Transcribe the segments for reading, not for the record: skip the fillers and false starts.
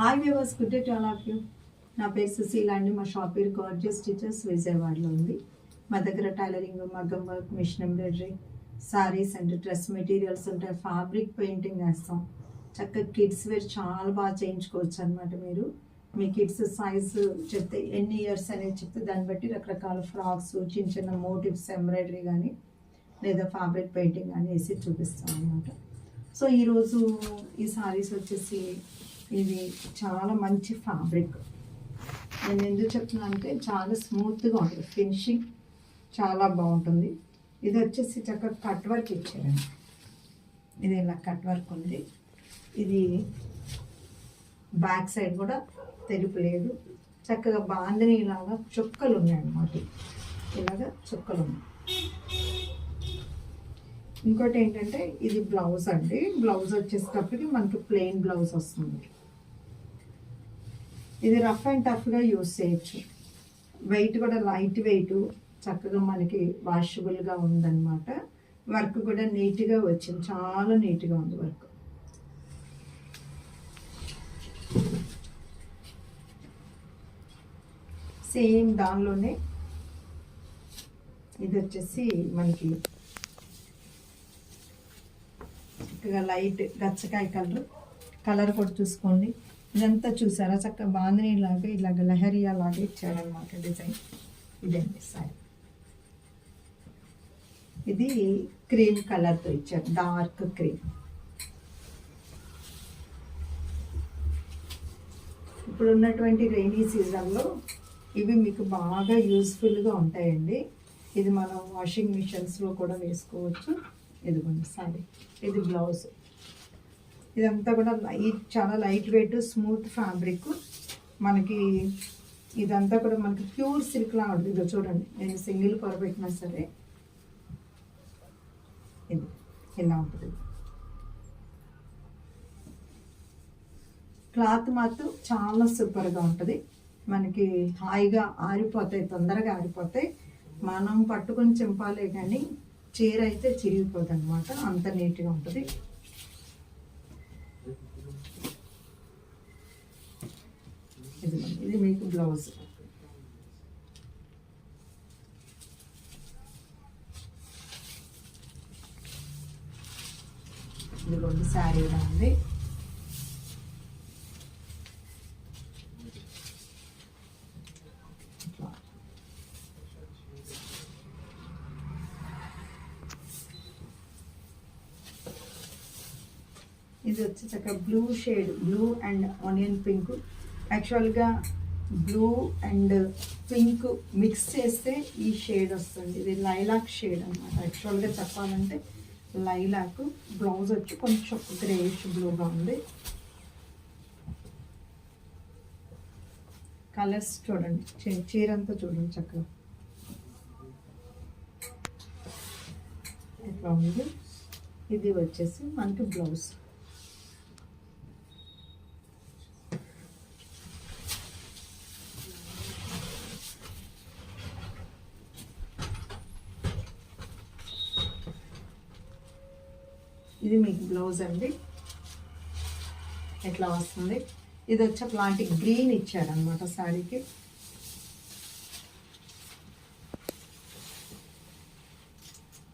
Hi viewers, good day to all of you. నా పేరు సుశీల అండి. మా షాప్ పేరు గార్జియస్ స్టిచెస్ విజయవాడలో ఉంది. మా దగ్గర టైలరింగ్, మగ్గం work, machine embroidery, saris and dress materials ఉంటాయి. ఫ్యాబ్రిక్ పెయింటింగ్ వేస్తాం. చక్కగా కిడ్స్ వేర్ చాలా బాగా చేయించుకోవచ్చు అనమాట. మీరు మీ కిడ్స్ సైజు చెప్తే ఎన్ని ఇయర్స్ అనేది చెప్తే దాన్ని బట్టి రకరకాల ఫ్రాక్స్, చిన్న చిన్న మోటివ్స్, ఎంబ్రాయిడరీ కానీ లేదా ఫ్యాబ్రిక్ పెయింటింగ్ కానీ వేసి చూపిస్తాం అనమాట. సో ఈరోజు ఈ సారీస్ వచ్చేసి ఇది చాలా మంచి ఫ్యాబ్రిక్. నేను ఎందుకు చెప్తున్నా అంటే చాలా స్మూత్గా ఉంటుంది, ఫినిషింగ్ చాలా బాగుంటుంది. ఇది వచ్చేసి చక్కగా కట్ వర్క్ ఇచ్చారండి. ఇది ఇలా కట్ వర్క్ ఉంది. ఇది బ్యాక్ సైడ్ కూడా తెలుపు లేదు, చక్కగా బాందిని ఇలాగా చుక్కలు ఉన్నాయి అన్నమాట. ఇలాగా చుక్కలు ఉన్నాయి. ఇంకోటి ఏంటంటే ఇది బ్లౌజ్ అండి. బ్లౌజ్ వచ్చేటప్పటికి మనకి ప్లెయిన్ బ్లౌజ్ వస్తుంది. ఇది రఫ్ అండ్ టఫ్గా యూస్ చేయొచ్చు. వెయిట్ కూడా లైట్ వెయిట్, చక్కగా మనకి వాషబుల్గా ఉందన్నమాట. వర్క్ కూడా నీట్గా వచ్చింది, చాలా నీట్గా ఉంది వర్క్. సేమ్ దానిలోనే ఇది వచ్చేసి మనకి చక్కగా లైట్ గచ్చకాయ కలర్ కూడా చూసుకోండి. ఇదంతా చూసారా, చక్కగా బాందిని లాగా ఇలాగ లహరియా లాగా ఇచ్చారనమాట డిజైన్. ఇదండి సారీ. ఇది క్రీమ్ కలర్తో ఇచ్చారు, డార్క్ క్రీమ్. ఇప్పుడు ఉన్నటువంటి రైనీ సీజన్లో ఇవి మీకు బాగా యూస్ఫుల్గా ఉంటాయండి. ఇది మనం వాషింగ్ మిషన్స్లో కూడా వేసుకోవచ్చు. ఇదిగోండి సారీ. ఇది బ్లౌజ్. ఇదంతా కూడా చాలా లైట్ వెయిట్, స్మూత్ ఫ్యాబ్రిక్. మనకి ఇదంతా కూడా మనకి ప్యూర్ సిల్క్ లా ఉంటుంది. ఇదో చూడండి, నేను సింగిల్ పొర పెట్టినా సరే ఇది ఇలా ఉంటుంది. క్లాత్ మాత్రం చాలా సూపర్గా ఉంటుంది. మనకి హాయిగా ఆరిపోతాయి, తొందరగా ఆరిపోతాయి. మనం పట్టుకొని చింపాలే కానీ చీర అయితే చిరిగిపోతుంది అనమాట, అంత నీట్గా ఉంటుంది. ఇది మీకు బ్లౌజ్. ఇదిగోండి శారీ ఉంది. ఇది వచ్చి చక్కగా blue shade, blue and onion pink. యాక్చువల్గా బ్లూ అండ్ పింక్ మిక్స్ చేస్తే ఈ షేడ్ వస్తుంది. ఇది లైలాక్ షేడ్ అనమాట. యాక్చువల్గా చెప్పాలంటే లైలాక్. బ్లౌజ్ వచ్చి కొంచెం గ్రేష్ బ్లూగా ఉంది. కలర్స్ చూడండి, చీరంతా చూడండి చక్కగా ఎట్లా ఉంది. ఇది వచ్చేసి మనకి బ్లౌజ్. ఇది మీకు బ్లౌజ్ అండి, ఎట్లా వస్తుంది. ఇది వచ్చి అలాంటి గ్రీన్ ఇచ్చారనమాట శారీకి.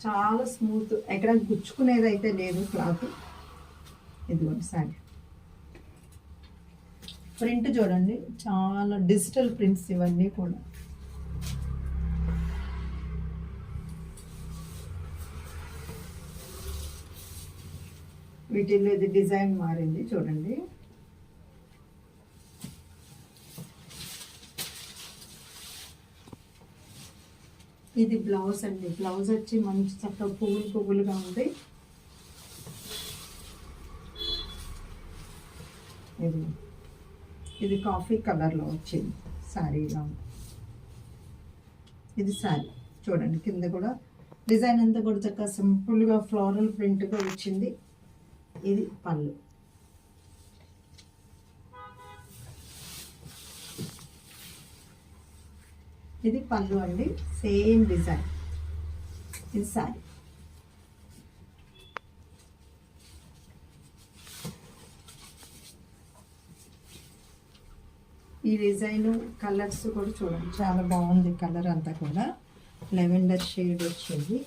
చాలా స్మూత్, ఎక్కడ గుచ్చుకునేది అయితే లేదు క్లాత్. ఇదిగోండి శారీ. ప్రింట్ చూడండి, చాలా డిజిటల్ ప్రింట్స్ ఇవన్నీ కూడా. వీటిల్లో ఇది డిజైన్ మారింది చూడండి. ఇది బ్లౌజ్ అండి. బ్లౌజ్ వచ్చి మంచి చక్కగా పువ్వులుగా ఉంది. ఇది కాఫీ కలర్లో వచ్చింది శారీ ఇలా ఉంది. ఇది శారీ చూడండి, కింద కూడా డిజైన్ అంతా కూడా చక్కగా సింపుల్గా ఫ్లోరల్ ప్రింట్గా వచ్చింది. ఇది పళ్ళు. ఇది పళ్ళు అండి, సేమ్ డిజైన్. ఇది శారీ. ఈ డిజైన్ కలర్స్ కూడా చూడండి, చాలా బాగుంది. కలర్ అంతా కూడా లెవెండర్ షేడ్ వచ్చింది.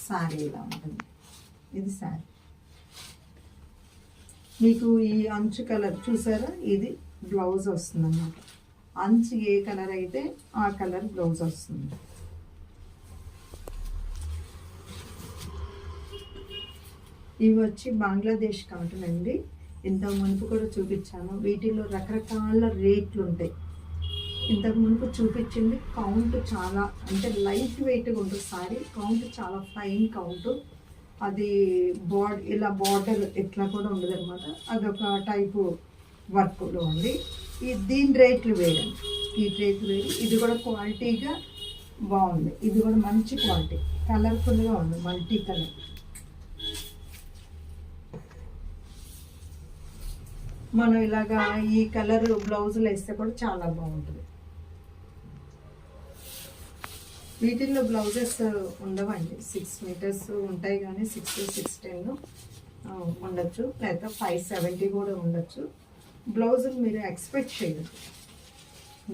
శారీ ఇలా ఉంటుంది. ఇది శారీ. మీకు ఈ అంచు కలర్ చూసారా, ఇది బ్లౌజ్ వస్తుంది అన్నమాట. అంచు ఏ కలర్ అయితే ఆ కలర్ బ్లౌజ్ వస్తుంది. ఇవి వచ్చి బంగ్లాదేశ్ కాటన్ అండి. ఇంతకు మునుపు కూడా చూపించాను. వీటిలో రకరకాల రేట్లు ఉంటాయి. ఇంతకు మునుపు చూపించింది కౌంట్ చాలా, అంటే లైట్ వెయిట్గా ఉంటుంది సారీ. కౌంట్ చాలా ఫైన్ కౌంట్. అది ఇలా బార్డర్ ఎట్లా కూడా ఉండదు అనమాట. అదొక టైపు వర్క్లో ఉంది. దీని రేట్లు వేయండి, ఈ రేట్లు వేరు. ఇది కూడా క్వాలిటీగా బాగుంది. ఇది కూడా మంచి క్వాలిటీ, కలర్ఫుల్గా ఉంది, మల్టీ కలర్. మనం ఇలాగా ఈ కలర్ బ్లౌజులు వేస్తే కూడా చాలా బాగుంటుంది. వీటిల్లో బ్లౌజెస్ ఉండవండి. 6 మీటర్స్ ఉంటాయి, కానీ 6'10" ఉండొచ్చు, లేదా 5'70" కూడా ఉండొచ్చు. బ్లౌజులు మీరు ఎక్స్పెక్ట్ చేయదు,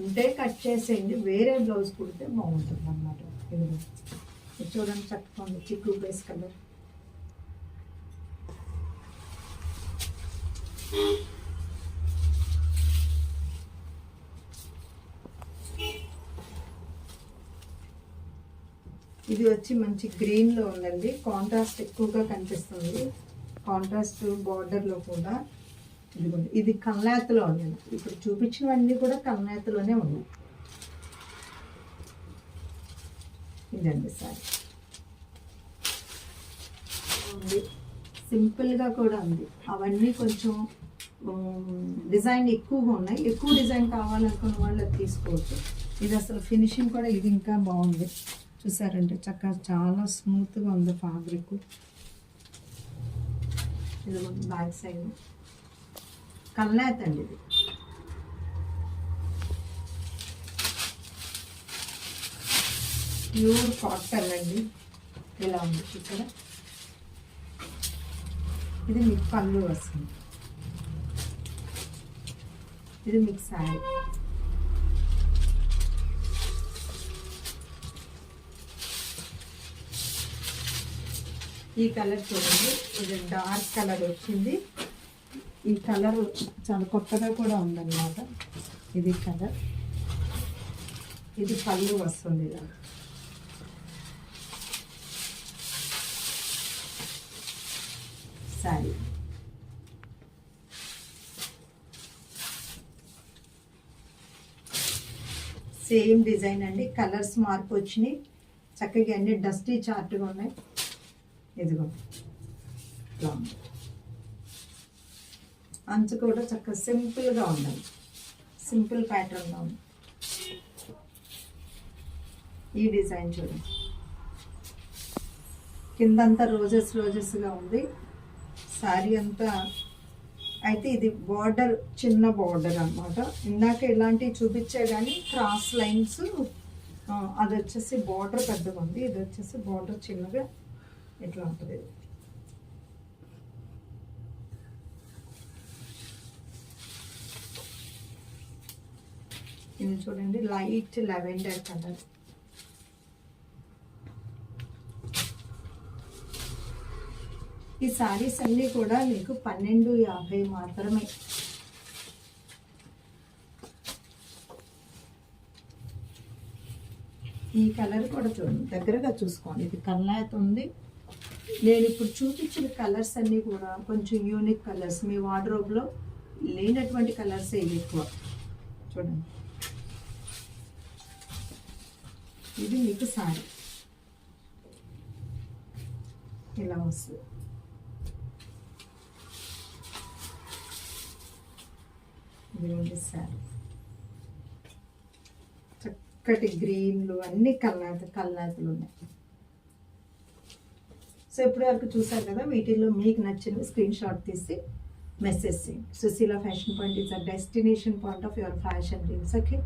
ఉంటే కట్ చేసేయండి. వేరే బ్లౌజ్ కుడితే బాగుంటుంది అన్నమాట. ఇది చూడండి, చక్కగా ఉంది. చిక్కు బేస్ కలర్. ఇది వచ్చి మంచి గ్రీన్లో ఉందండి. కాంట్రాస్ట్ ఎక్కువగా కనిపిస్తుంది. కాంట్రాస్ట్ బార్డర్లో కూడా ఇదిగోండి. ఇది కల్నేతలో ఉంది. ఇప్పుడు చూపించినవన్నీ కూడా కల్నేతలోనే ఉన్నాయి. ఇదండి సారీ. ఉంది, సింపుల్గా కూడా ఉంది. అవన్నీ కొంచెం డిజైన్ ఎక్కువగా ఉన్నాయి. ఎక్కువ డిజైన్ కావాలనుకున్న వాళ్ళు అది తీసుకోవచ్చు. ఇది అసలు ఫినిషింగ్ కూడా ఇది ఇంకా బాగుంది. చూసారంటే చక్కగా చాలా స్మూత్గా ఉంది ఫ్యాబ్రిక్. ఇది బ్యాక్ సైడ్ కల్నేత అండి. ఇది ప్యూర్ కాటన్ అండి. ఇలా ఉంది ఇక్కడ. ఇది మీకు పళ్ళు వస్తుంది. ఇది మీకు శారీ. ఈ కలర్ చూడండి, ఇది డార్క్ కలర్ వచ్చింది. ఈ కలర్ చాలా కొత్తగా కూడా ఉందన్నమాట. ఇది కలర్. ఇది పళ్ళు వస్తుంది. ఇలా శారీ. సేమ్ డిజైన్ అండి. కలర్స్ మార్పు వచ్చినాయి. చక్కగా అన్ని డస్టీ చార్ట్గా ఉన్నాయి. ఇదిగో అంచు కూడా చక్కగా సింపుల్గా ఉండాలి. సింపుల్ ప్యాటర్న్లో ఉంది. ఈ డిజైన్ చూడండి, కిందంతా రోజెస్గా ఉంది శారీ అంతా. అయితే ఇది బార్డర్ చిన్న బార్డర్ అన్నమాట. ఇందాక ఇలాంటివి చూపించే కానీ క్రాస్ లైన్స్, అది వచ్చేసి బార్డర్ పెద్దగా ఉంది. ఇది వచ్చేసి బార్డర్ చిన్నగా ఇట్లా ఉంటుంది. ఇది చూడండి, లైట్ లెవెండర్ కలర్. ఈ శారీస్ అన్నీ కూడా మీకు 1250 మాత్రమే. ఈ కలర్ కూడా చూడండి, దగ్గరగా చూసుకోండి. ఇది కల్నేత ఉంది. నేను ఇప్పుడు చూపించిన కలర్స్ అన్నీ కూడా కొంచెం యూనిక్ కలర్స్. మీ వార్డ్రోబ్లో లేనటువంటి కలర్సే ఎక్కువ. చూడండి, ఇది మీకు సారీ ఇలా వస్తుంది. ఇది సారీ చక్కటి గ్రీన్లు అన్ని కల్నేతలు ఉన్నాయి. సో ఇప్పటి వరకు చూసారు కదా. వీటిల్లో మీకు నచ్చిన స్క్రీన్ షాట్ తీసి మెసేజ్ చేయండి. Sushila fashion point is a destination point of your fashion dreams. Okay.